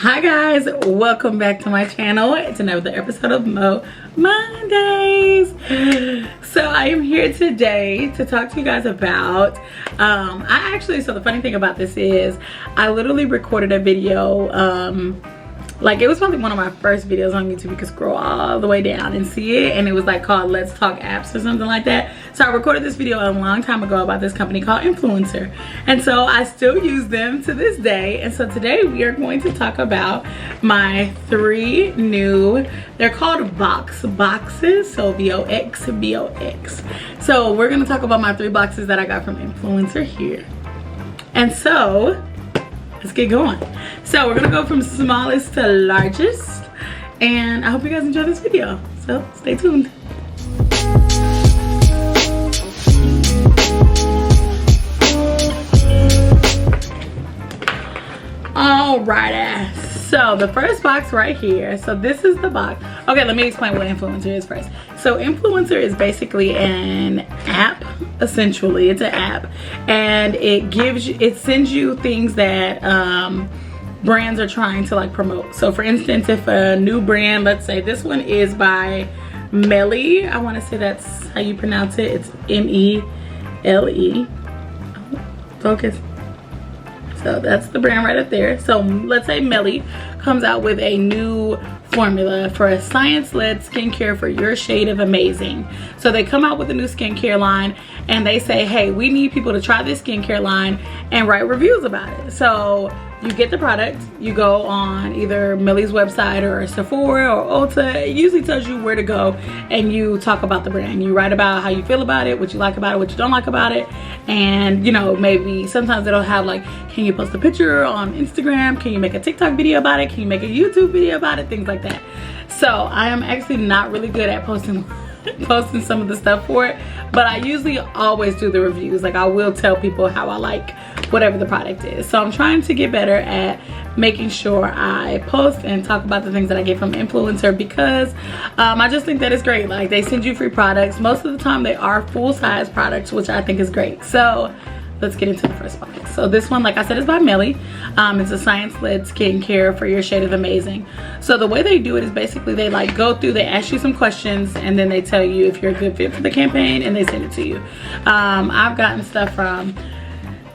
Hi guys, welcome back to my channel. It's another episode of Mo Mondays. So I am here today to talk to you guys about so the funny thing about this is I literally recorded a video like it was probably one of my first videos on YouTube. You can scroll all the way down and see it, and it was like called Let's Talk Apps or something like that. So I recorded this video a long time ago about this company called Influenster, and so I still use them to this day. And so today we are going to talk about my three new, they're called VoxBoxes, so VoxBox. So we're going to talk about my three boxes that I got from Influencer here. And so let's get going. So we're gonna go from smallest to largest, and I hope you guys enjoy this video, so stay tuned. Alrighty, so the first box right here, so this is the box. Okay, let me explain what Influencer is first. So Influencer is basically an app, essentially. It's an app, and it sends you things that brands are trying to like promote. So for instance, if a new brand, let's say this one is by Melly, I want to say that's how you pronounce it. It's M-E-L-E. Focus. So that's the brand right up there. So let's say Melly comes out with a new formula for a science-led skincare for your shade of amazing. So they come out with a new skincare line, and they say, hey, we need people to try this skincare line and write reviews about it. So you get the product, you go on either Melly's website or Sephora or Ulta. It usually tells you where to go, and you talk about the brand. You write about how you feel about it, what you like about it, what you don't like about it. And you know, maybe sometimes it'll have like, can you post a picture on Instagram? Can you make a TikTok video about it? Can you make a YouTube video about it? Things like that. So I am actually not really good at posting some of the stuff for it, but I usually always do the reviews. Like I will tell people how I like whatever the product is. So I'm trying to get better at making sure I post and talk about the things that I get from Influencer, because I just think that it's great. Like they send you free products. Most of the time they are full-size products, which I think is great. So let's get into the first box. So this one, like I said, is by Melly. It's a science-led skincare for your shade of amazing. So the way they do it is basically they like go through, they ask you some questions, and then they tell you if you're a good fit for the campaign, and they send it to you. I've gotten stuff from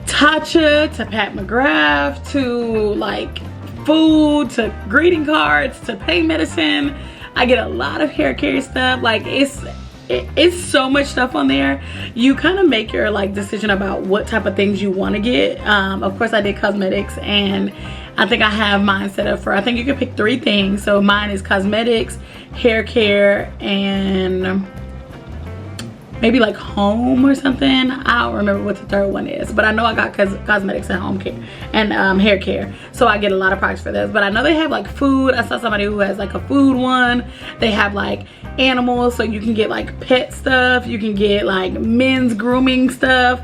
Tatcha to Pat McGrath to like food to greeting cards to pain medicine. I get a lot of hair care stuff. Like it's so much stuff on there. You kind of make your like decision about what type of things you want to get. Of course I did cosmetics, and I think I have mine set up for, I think you can pick 3 things. So mine is cosmetics, hair care, and maybe like home or something. I don't remember what the third one is, but I know I got cosmetics and home care and hair care. So I get a lot of products for those. But I know they have like food. I saw somebody who has like a food one. They have like animals, so you can get like pet stuff. You can get like men's grooming stuff.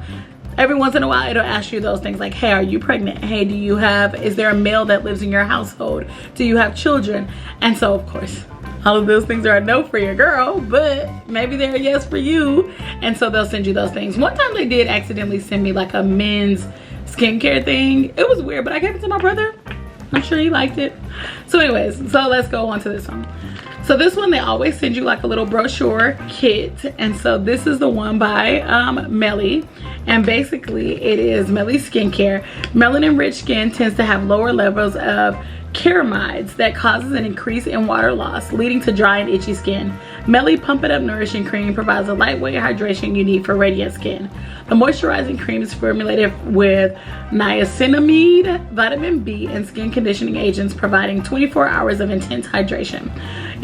Every once in a while it'll ask you those things like, hey, are you pregnant? Hey, is there a male that lives in your household? Do you have children? And so of course all of those things are a no for your girl, but maybe they're a yes for you. And so they'll send you those things. One time they did accidentally send me like a men's skincare thing. It was weird, but I gave it to my brother. I'm sure he liked it. So anyways, so let's go on to this one. So this one, they always send you like a little brochure kit. And so this is the one by Melly. And basically it is Melly Skincare. Melanin rich skin tends to have lower levels of ceramides that causes an increase in water loss, leading to dry and itchy skin. Melly Pump It Up Nourishing Cream provides the lightweight hydration you need for radiant skin. The moisturizing cream is formulated with niacinamide, vitamin B, and skin conditioning agents, providing 24 hours of intense hydration.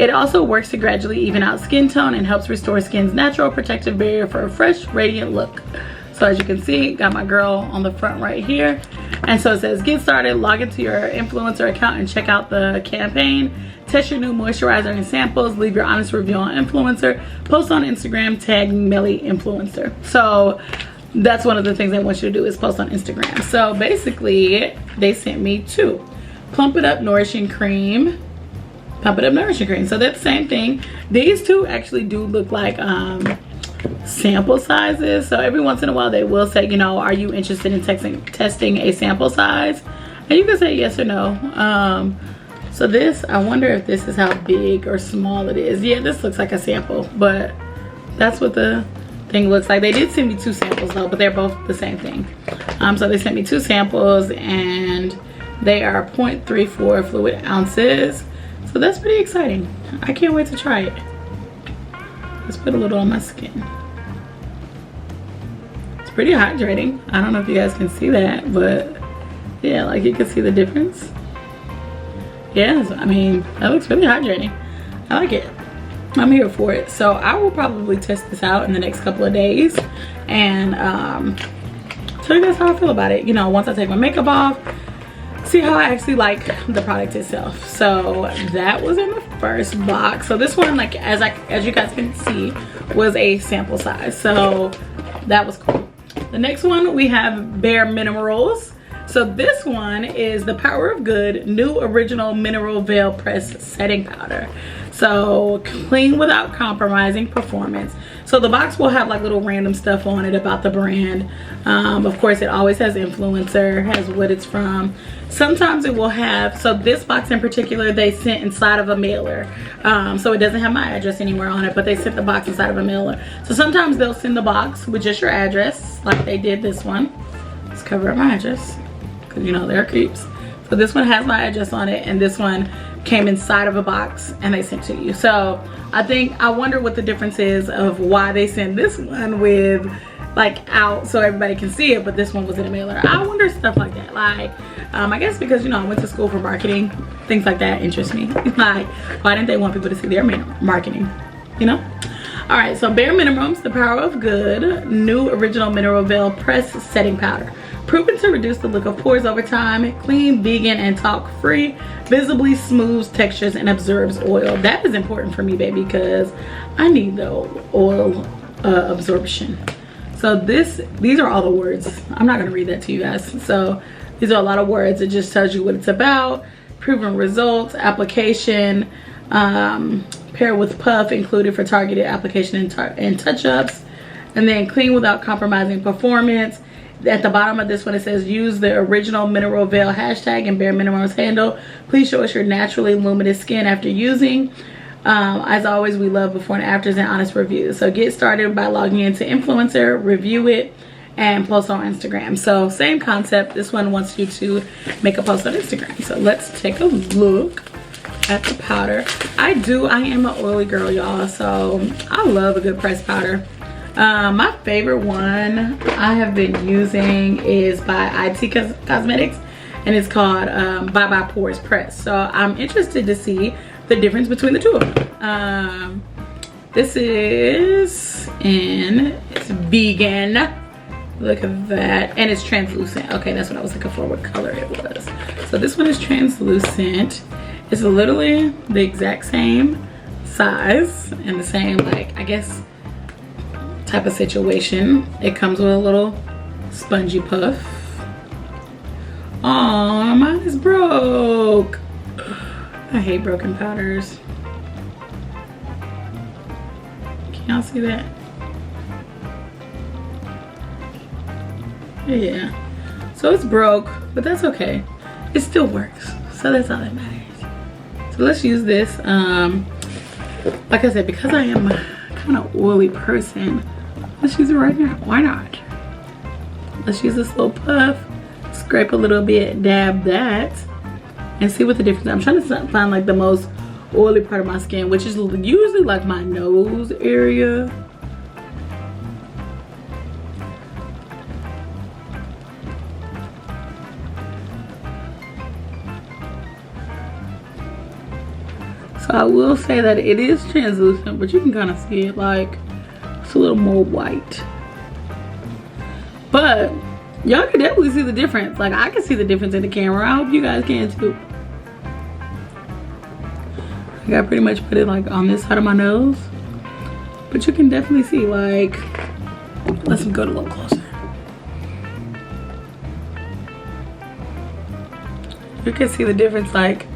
It also works to gradually even out skin tone and helps restore skin's natural protective barrier for a fresh, radiant look. So as you can see, got my girl on the front right here. And so it says, get started, log into your Influencer account and check out the campaign. Test your new moisturizer and samples. Leave your honest review on Influencer. Post on Instagram, tag Melly Influencer. So that's one of the things they want you to do is post on Instagram. So basically, they sent me 2. Plump It Up Nourishing Cream. Pump It Up Nourishing Cream. So that's the same thing. These 2 actually do look like sample sizes. So every once in a while they will say, you know, are you interested in testing a sample size? And you can say yes or no. So this, I wonder if this is how big or small it is. Yeah, this looks like a sample, but that's what the thing looks like. They did send me 2 samples though, but they're both the same thing. So they sent me 2 samples and they are 0.34 fluid ounces. So that's pretty exciting. I can't wait to try it. Let's put a little on my skin. It's pretty hydrating. I don't know if you guys can see that, but yeah, like you can see the difference. Yes, I mean, that looks really hydrating. I like it. I'm here for it. So I will probably test this out in the next couple of days and tell you guys how I feel about it. You know, once I take my makeup off, see how I actually like the product itself. So that was in the first box. So this one, like as you guys can see, was a sample size. So that was cool. The next one we have Bare Minerals. So this one is the Power of Good New Original Mineral Veil Press Setting Powder. So clean without compromising performance. So the box will have like little random stuff on it about the brand. Of course, it always has influencer, has what it's from. Sometimes it will have, so this box in particular, they sent inside of a mailer. So it doesn't have my address anywhere on it, but they sent the box inside of a mailer. So sometimes they'll send the box with just your address, like they did this one. Let's cover up my address, because you know, they're creeps. So this one has my address on it, and this one came inside of a box and they sent to you. So I wonder what the difference is of why they send this one with like out so everybody can see it, but this one was in a mailer. I wonder stuff like that. Like I guess because, you know, I went to school for marketing, things like that interest me. Like, why didn't they want people to see their marketing, you know? All right, so Bare Minimums, the Power of Good New Original Mineral Veil Press Setting Powder. Proven to reduce the look of pores over time, clean, vegan, and talc-free, visibly smooths textures and absorbs oil. That is important for me, baby, because I need the oil absorption. So these are all the words. I'm not gonna read that to you guys. So these are a lot of words. It just tells you what it's about, proven results, application, pair with puff included for targeted application and touch-ups, and then clean without compromising performance. At the bottom of this one, it says use the original mineral veil hashtag and Bare Minimums handle. Please show us your naturally luminous skin after using. As always, we love before and afters and honest reviews. So get started by logging into Influencer, review it, and post on Instagram. So same concept. This one wants you to make a post on Instagram. So let's take a look at the powder. I am an oily girl, y'all. So I love a good pressed powder. My favorite one I have been using is by IT Cosmetics, and it's called Bye Bye Pores Press. So I'm interested to see the difference between the two of them. This is it's vegan. Look at that. And it's translucent. Okay, that's what I was looking for, what color it was. So this one is translucent. It's literally the exact same size and the same, like, I guess, type of situation. It comes with a little spongy puff. Oh, mine is broke. I hate broken powders. Can y'all see that? Yeah. So it's broke, but that's okay. It still works. So that's all that matters. So let's use this. Like I said, because I am a kind of oily person, let's use it right now. Why not? Let's use this little puff, scrape a little bit, dab that, and see what the difference is. I'm trying to find like the most oily part of my skin, which is usually like my nose area. So I will say that it is translucent, but you can kind of see it, like it's a little more white. But y'all can definitely see the difference. Like, I can see the difference in the camera. I hope you guys can too. Like, I pretty much put it like on this side of my nose, but you can definitely see, like, let's go a little closer. You can see the difference, like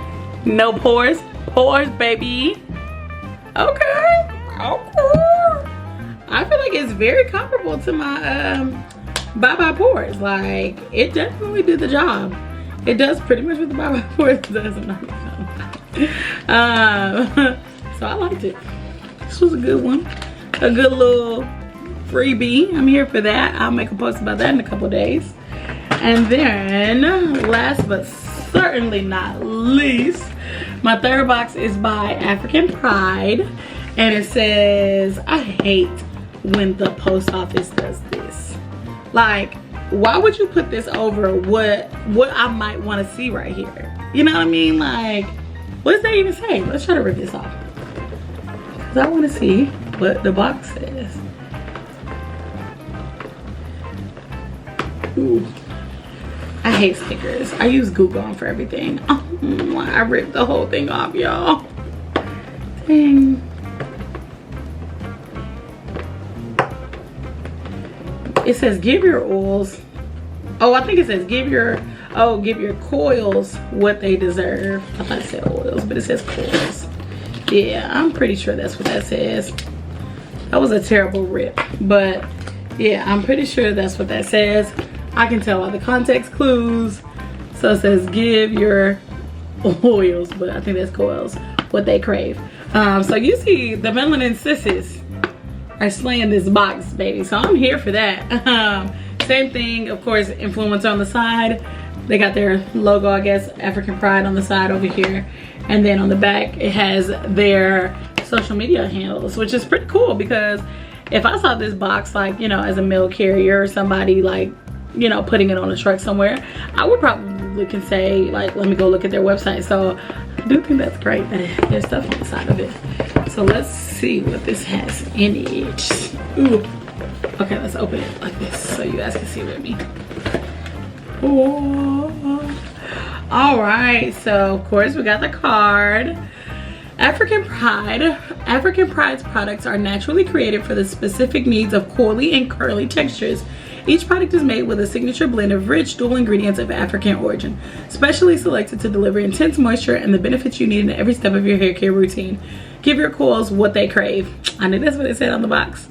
no pores. Pores, baby. Okay. I feel like it's very comparable to my Bye Bye Pores. Like, it definitely did the job. It does pretty much what the 5x4 does. So I liked it. This was a good one. A good little freebie. I'm here for that. I'll make a post about that in a couple days. And then last but certainly not least, my third box is by African Pride. And it says, I hate when the post office does this. Like, why would you put this over what I might want to see right here? You know what I mean? Like, what does that even say? Let's try to rip this off. Because I want to see what the box says. Ooh. I hate stickers. I use Google for everything. Oh, I ripped the whole thing off, y'all. Dang. It says give your oils. Oh, I think it says give your coils what they deserve. I thought it said oils, but it says coils. Yeah, I'm pretty sure that's what that says. That was a terrible rip, but yeah, I'm pretty sure that's what that says. I can tell by the context clues. So it says give your oils, but I think that's coils what they crave. So you see the melanin sissies are slaying this box, baby. So I'm here for that. Same thing, of course, Influencer on the side. They got their logo, I guess, African Pride on the side over here. And then on the back, it has their social media handles, which is pretty cool because if I saw this box, like, you know, as a mail carrier or somebody, like, you know, putting it on a truck somewhere, I would probably look and say, like, let me go look at their website. So I do think that's great that there's stuff on the side of it. So let's see what this has in it. Ooh. Okay, let's open it like this so you guys can see with me. Oh. All right, so of course we got the card. African Pride. African Pride's products are naturally created for the specific needs of coily and curly textures. Each product is made with a signature blend of rich dual ingredients of African origin, specially selected to deliver intense moisture and the benefits you need in every step of your hair care routine. Give your coils what they crave. I knew that's what it said on the box.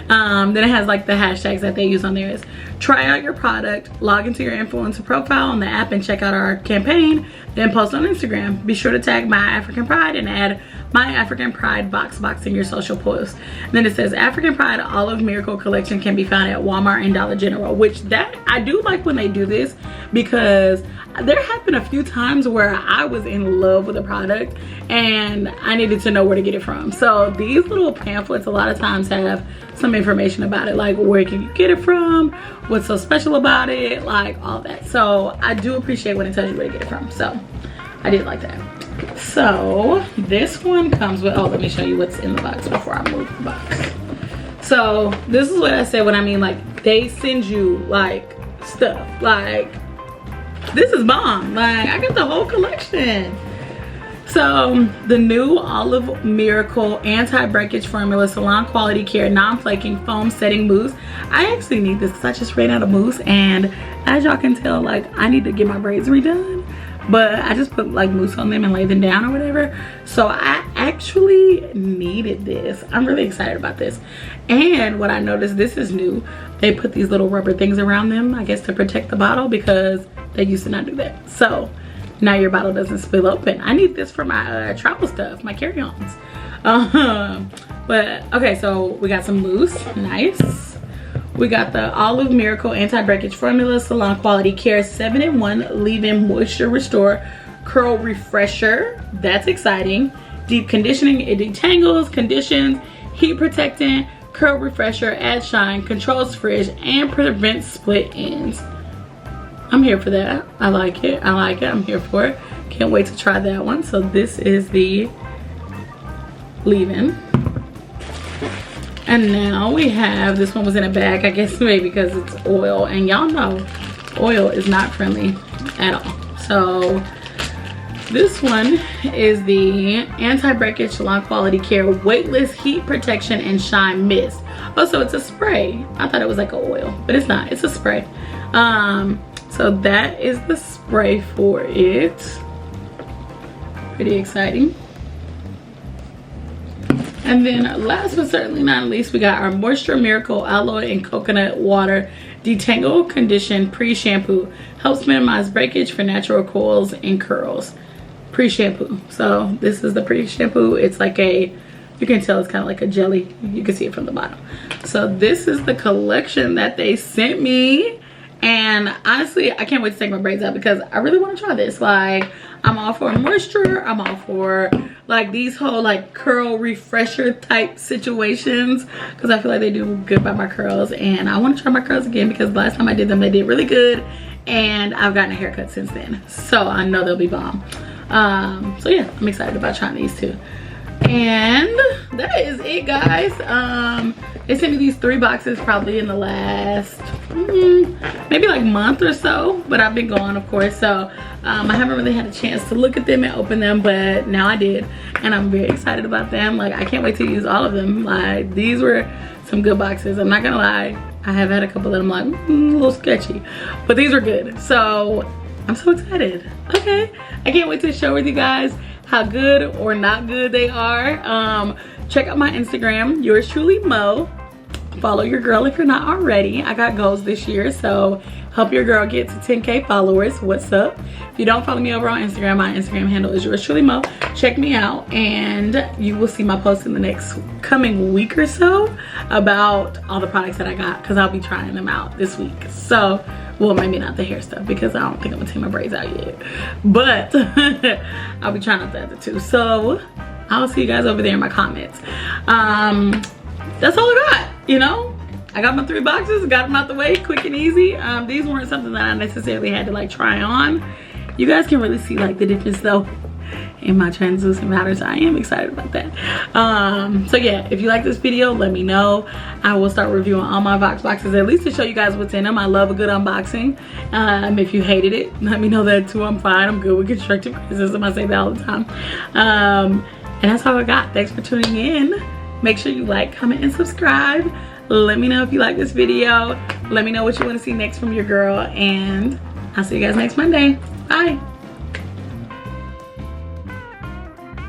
Then it has like the hashtags that they use on there is try out your product, log into your influencer profile on the app and check out our campaign, then post on Instagram. Be sure to tag My African Pride and add My African Pride VoxBox in your social posts. Then it says African Pride Olive Miracle Collection can be found at Walmart and Dollar General, which that I do like when they do this because there have been a few times where I was in love with a product and I needed to know where to get it from. So these little pamphlets a lot of times have some information about it, like where can you get it from, what's so special about it, like all that. So I do appreciate when it tells you where to get it from. So I did like that. So this one comes with, oh, let me show you what's in the box before I move the box. So this is what I said when I mean like they send you like stuff, like this is bomb. Like I got the whole collection. So the new Olive Miracle anti-breakage formula salon quality care non-flaking foam setting mousse. I actually need this because I just ran out of mousse, and as y'all can tell, like I need to get my braids redone, but I just put like mousse on them and lay them down or whatever. So I actually needed this. I'm really excited about this. And what I noticed, this is new, they put these little rubber things around them, I guess to protect the bottle, because they used to not do that. So now your bottle doesn't spill open. I need this for my travel stuff, my carry-ons. But okay, so we got some mousse, nice. We got the Olive Miracle anti-breakage formula salon quality care 7-in-1 leave-in moisture restore curl refresher. That's exciting. Deep conditioning, it detangles, conditions, heat protectant, curl refresher, adds shine, controls frizz, and prevents split ends. I'm here for that. I like it. I like it. I'm here for it. Can't wait to try that one. So this is the leave-in. And now we have, this one was in a bag, I guess maybe because it's oil. And y'all know oil is not friendly at all. So this one is the anti-breakage salon quality care weightless heat protection and shine mist. Oh, so it's a spray. I thought it was like an oil, but it's not. It's a spray. So that is the spray for it. Pretty exciting. And then last but certainly not least, we got our Moisture Miracle Aloe and Coconut Water Detangle Condition Pre-Shampoo. helps minimize breakage for natural coils and curls. Pre-shampoo. So this is the pre-shampoo. It's like a, you can tell it's kind of like a jelly. You can see it from the bottom. So this is the collection that they sent me. And honestly, I can't wait to take my braids out because I really want to try this. Like, I'm all for moisture. I'm all for like these whole like curl refresher type situations because I feel like they do good by my curls. And I want to try my curls again because last time I did them, they did really good. And I've gotten a haircut since then. So I know they'll be bomb. So yeah, I'm excited about trying these too. And that is it, guys. They sent me these 3 boxes probably in the last maybe like month or so, but I've been gone, of course, so I haven't really had a chance to look at them and open them, but now I did, and I'm very excited about them. Like, I can't wait to use all of them. Like, these were some good boxes. I'm not gonna lie, I have had a couple of them like a little sketchy, but these were good, so I'm so excited. Okay, I can't wait to share with you guys how good or not good they are. Check out my Instagram, yours truly Mo. Follow your girl if you're not already. I got goals this year, so help your girl get to 10K followers. What's up? If you don't follow me over on Instagram, my Instagram handle is yours truly Mo. Check me out, and you will see my post in the next coming week or so about all the products that I got, because I'll be trying them out this week. So, well, maybe not the hair stuff because I don't think I'm gonna take my braids out yet, but I'll be trying out the other 2. So I'll see you guys over there in my comments. That's all I got, you know. I got my 3 boxes, got them out the way quick and easy. These weren't something that I necessarily had to like try on. You guys can really see like the difference though in my translucent powders. I am excited about that. So yeah, if you like this video, let me know. I will start reviewing all my VoxBoxes, at least to show you guys what's in them. I love a good unboxing. If you hated it, let me know that too. I'm fine. I'm good with constructive criticism. I say that all the time. And that's all I got. Thanks for tuning in. Make sure you like, comment, and subscribe. Let me know if you like this video. Let me know what you want to see next from your girl, and I'll see you guys next Monday. Bye.